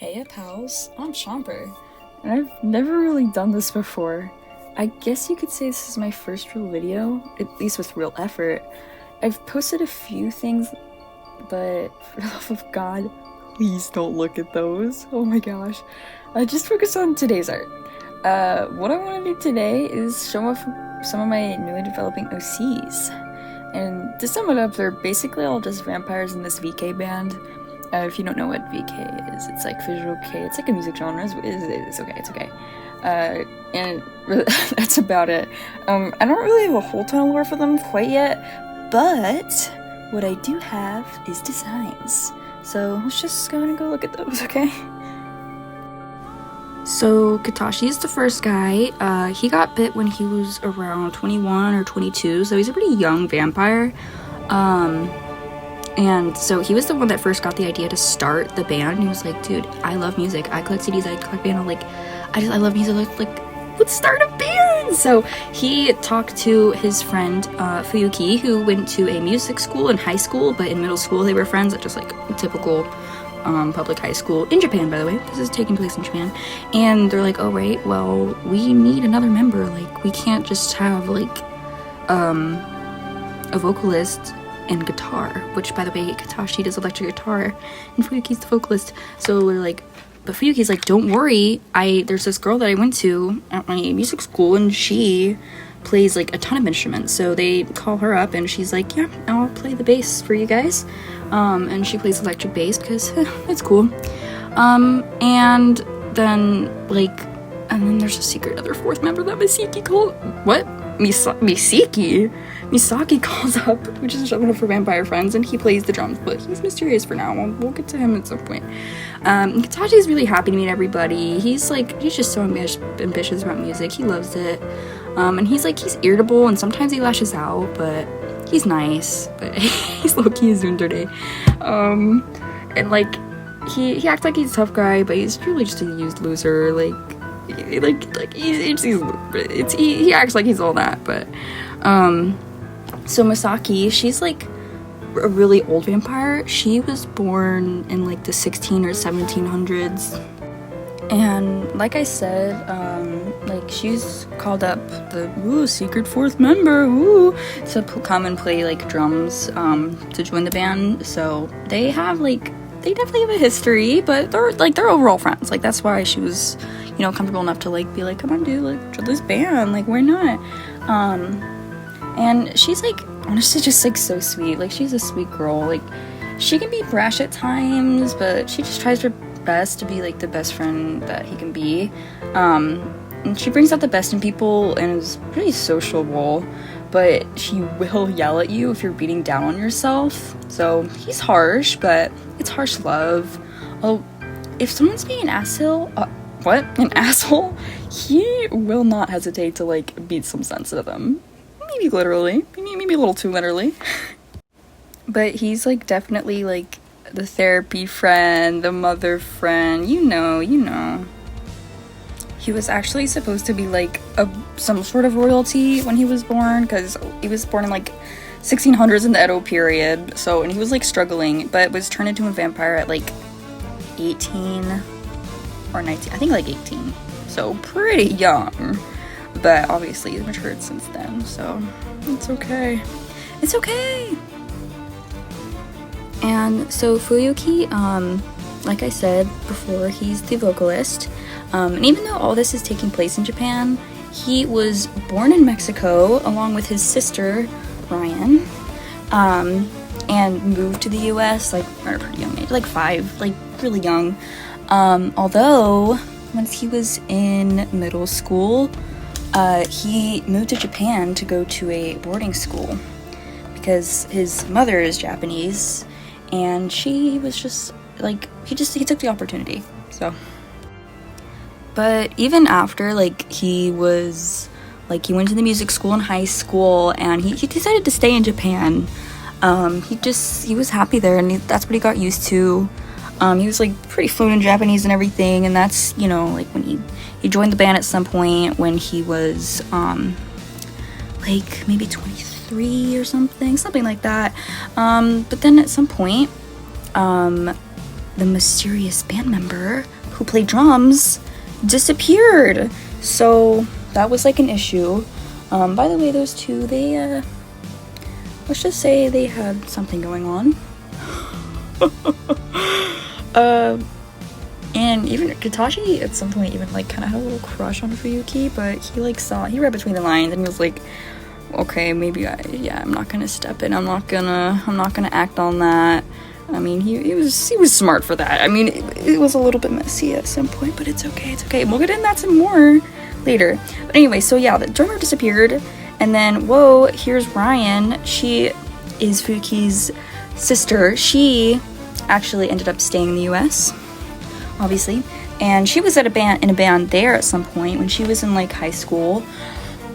Hey pals, I'm Chomper, and I've never really done this before. I guess you could say this is my first real video, at least with real effort. I've posted a few things, but for the love of God, please don't look at those. Oh my gosh. Just focus on today's art. What I want to do today is show off some of my newly developing OCs. And to sum it up, they're basically all just vampires in this V-kei band. If you don't know what V-kei is, it's like visual K. It's like a music genre. It's okay. And really, that's about it. I don't really have a whole ton of lore for them quite yet, but what I do have is designs. So let's just go and go look at those, okay? So Katashi is the first guy. He got bit when he was around 21 or 22, so he's a pretty young vampire. And so he was the one that first got the idea to start the band. He was like, dude, I love music. I collect CDs, I collect vinyl. Like, I love music. Let's start a band. So he talked to his friend, Fuyuki, who went to a music school in high school, but in middle school they were friends at just like typical public high school in Japan, by the way. This is taking place in Japan. And they're like, oh, right, well, we need another member. Like, we can't just have like a vocalist and guitar, which, by the way, Katashi does electric guitar and Fuyuki's the vocalist. So we're like, but Fuyuki's like, don't worry, there's this girl that I went to at my music school and she plays like a ton of instruments. So they call her up and she's like, yeah, I'll play the bass for you guys. And she plays electric bass because it's cool. And then there's a secret other fourth member that Misaki calls up, which is one of her vampire friends, and he plays the drums, but he's mysterious for now. We'll get to him at some point. Katachi's really happy to meet everybody. He's just so ambitious about music. He loves it. And he's irritable, and sometimes he lashes out, but he's nice. But he's low-key tsundere. And he acts like he's a tough guy, but he's really just a used loser. He acts like he's all that, but so Misaki, she's like a really old vampire. She was born in like the 16 or 1700s, and like I said, she's called up the secret fourth member to come and play like drums to join the band. So they definitely have a history, but they're overall friends. Like, that's why she was, comfortable enough to be like, come on, dude, join this band, why not? And she's honestly just so sweet. She's a sweet girl. She can be brash at times, but she just tries her best to be the best friend that he can be. And she brings out the best in people and is pretty sociable, but she will yell at you if you're beating down on yourself. So he's harsh, but it's harsh love. Oh, if someone's being an asshole, he will not hesitate to beat some sense out of them. Maybe literally, maybe a little too literally. But he's definitely the therapy friend, the mother friend, you know. He was actually supposed to be some sort of royalty when he was born, because he was born in 1600s in the Edo period. And he was struggling, but was turned into a vampire at 18 or 19, I think 18. So pretty young, but obviously he's matured since then, so it's okay. And so Fuyuki, like I said before, he's the vocalist. And even though all this is taking place in Japan, he was born in Mexico along with his sister, Ryan, and moved to the US at a pretty young age, 5, really young. Although, once he was in middle school, he moved to Japan to go to a boarding school because his mother is Japanese, and she was just he took the opportunity. So, but even after he was he went to the music school in high school, and he decided to stay in Japan. He was happy there, and that's what he got used to. He was pretty fluent in Japanese and everything, and that's when he joined the band at some point when he was maybe 23 or something like that. But then at some point the mysterious band member who played drums disappeared. So that was like an issue. By the way, those two, they let's just say they had something going on. And even Katashi at some point even like kind of had a little crush on Fuyuki, but he read between the lines and he was like, okay, maybe I'm not gonna step in. I'm not gonna act on that. I mean, he was smart for that. I mean, it was a little bit messy at some point, but it's okay. We'll get into that some more later. But anyway, so yeah, the drummer disappeared, and then whoa, here's Ryan. She is Fuyuki's sister. She actually ended up staying in the US, obviously, and she was in a band there at some point when she was in like high school.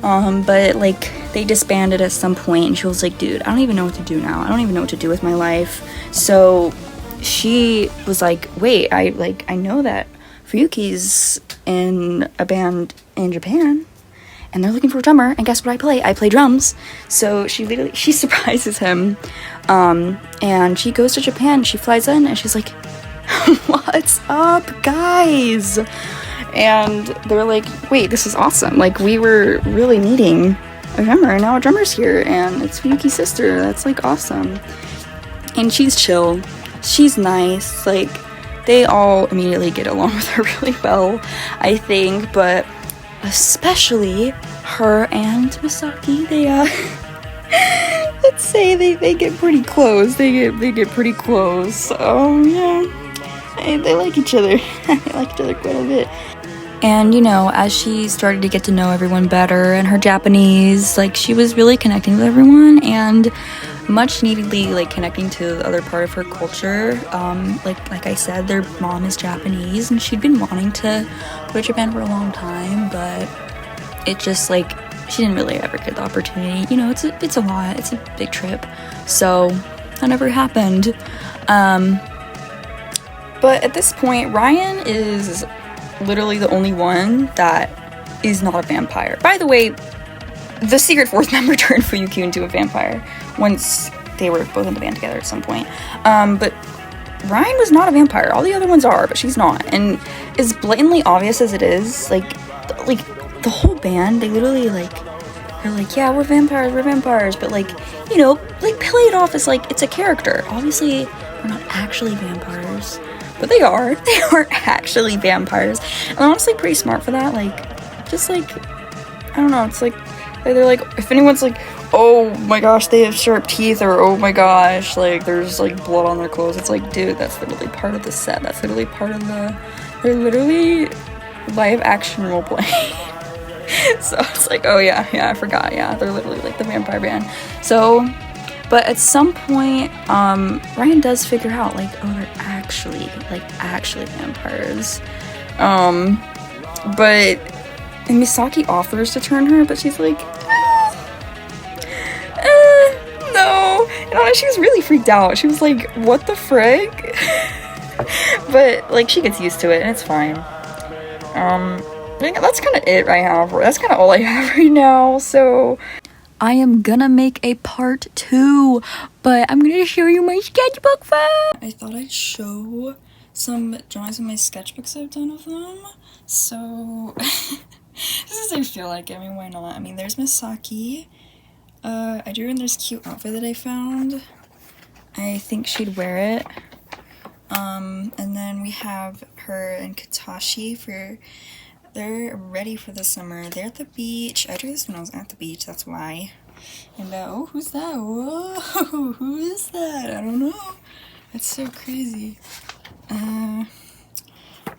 But like they disbanded at some point, and she was like, dude, I don't even know what to do now. I don't even know what to do with my life. So she was like, wait, I know that Fuyuki's in a band in Japan and they're looking for a drummer, and guess what I play? I play drums. So she surprises him, and she goes to Japan. She flies in and she's like, what's up, guys? And they're like, wait, this is awesome. Like, we were really needing a drummer, and now a drummer's here, and it's Fuyuki's sister. That's, like, awesome. And she's chill. She's nice. Like, they all immediately get along with her really well, I think. But especially her and Misaki, they, let's say they get pretty close. They get pretty close. Yeah. They like each other. They like each other quite a bit. And, you know, as she started to get to know everyone better and her Japanese, like, she was really connecting with everyone and much neededly, like, connecting to the other part of her culture. Like I said, their mom is Japanese, and she'd been wanting to go to Japan for a long time, but it just, like, she didn't really ever get the opportunity. You know, it's a lot. It's a big trip. So that never happened. But at this point, Ryan is literally the only one that is not a vampire. By the way, the secret fourth member turned Fuyuki into a vampire once they were both in the band together at some point. But Ryan was not a vampire. All the other ones are, but she's not. And as blatantly obvious as it is, like the whole band, they literally they're like, yeah, we're vampires, but like, you know, like play it off as like it's a character. Obviously, we're not actually vampires. But they are actually vampires. And I'm honestly pretty smart for that. Like, just like, I don't know, it's like, they're like, if anyone's like, oh my gosh, they have sharp teeth, or oh my gosh, like, there's like blood on their clothes, it's like, dude, that's literally part of the set. That's literally part of they're literally live action role playing. So it's like, oh yeah, I forgot, yeah, they're literally like the vampire band. So, but at some point, Ryan does figure out, like, oh, they're actually vampires. But, and Misaki offers to turn her, but she's like, no. And honestly, she was really freaked out. She was like, what the frick? But, like, she gets used to it, and it's fine. That's kind of it I have. That's kind of all I have right now, so I am gonna make a part 2, but I'm gonna show you my sketchbook first. I thought I'd show some drawings in my sketchbooks I've done of them. So, this is I feel like it. I mean, why not? I mean, there's Misaki. I drew in this cute outfit that I found. I think she'd wear it. And then we have her and Katashi they're ready for the summer. They're at the beach. I drew this when I was at the beach, that's why. And, oh, who's that? Whoa, who is that? I don't know. That's so crazy.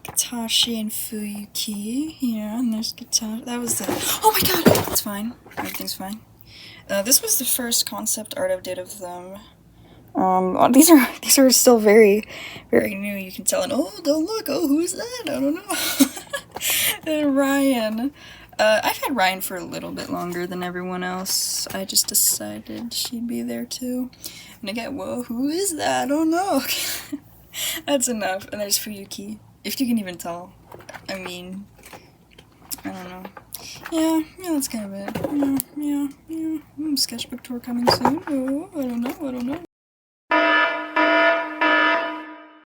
Katashi and Fuyuki. Yeah, and there's Katashi. That was the, oh my god, it's fine. Everything's fine. This was the first concept art I did of them. These are still very, very new, you can tell. And oh, don't look, oh, who's that? I don't know. And Ryan. I've had Ryan for a little bit longer than everyone else. I just decided she'd be there too. And again, whoa, who is that? I don't know. That's enough. And there's Fuyuki, if you can even tell. I mean, I don't know. Yeah, that's kind of it. Yeah. Sketchbook tour coming soon. Oh, I don't know.